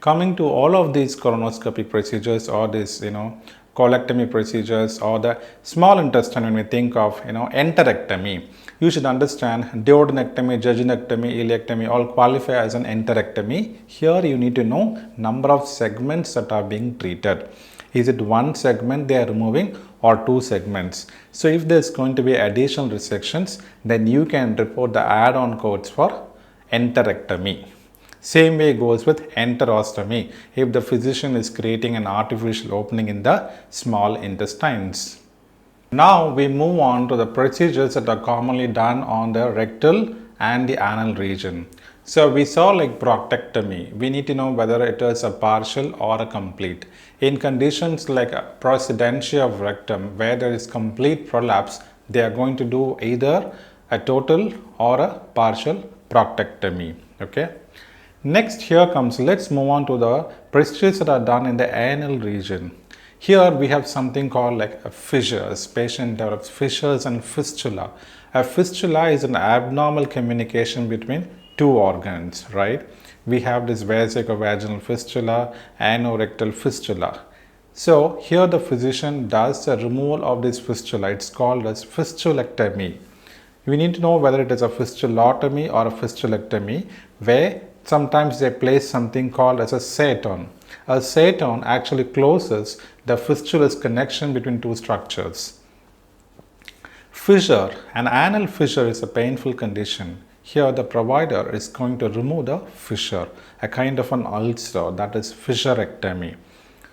Coming to all of these colonoscopic procedures or this, colectomy procedures or the small intestine, when we think of, enterectomy, you should understand duodenectomy, jejunectomy, ileectomy all qualify as an enterectomy. Here you need to know number of segments that are being treated. Is it one segment they are removing or two segments? So if there is going to be additional resections, then you can report the add-on codes for enterectomy. Same way goes with enterostomy if the physician is creating an artificial opening in the small intestines. Now we move on to the procedures that are commonly done on the rectal and the anal region. So we saw like proctectomy. We need to know whether it is a partial or a complete. In conditions like precedentia of rectum where there is complete prolapse, they are going to do either a total or a partial proctectomy. Okay. Next here comes, let's move on to the procedures that are done in the anal region. Here we have something called like a fissures. Patient develops fissures and fistula. A fistula is an abnormal communication between two organs, right? We have this vesicovaginal fistula, anorectal fistula. So here the physician does the removal of this fistula. It's called as fistulectomy. We need to know whether it is a fistulotomy or a fistulectomy, where sometimes they place something called as a seton. A seton actually closes the fistula's connection between two structures. Fissure. An anal fissure is a painful condition. Here the provider is going to remove the fissure, a kind of an ulcer, that is fissurectomy.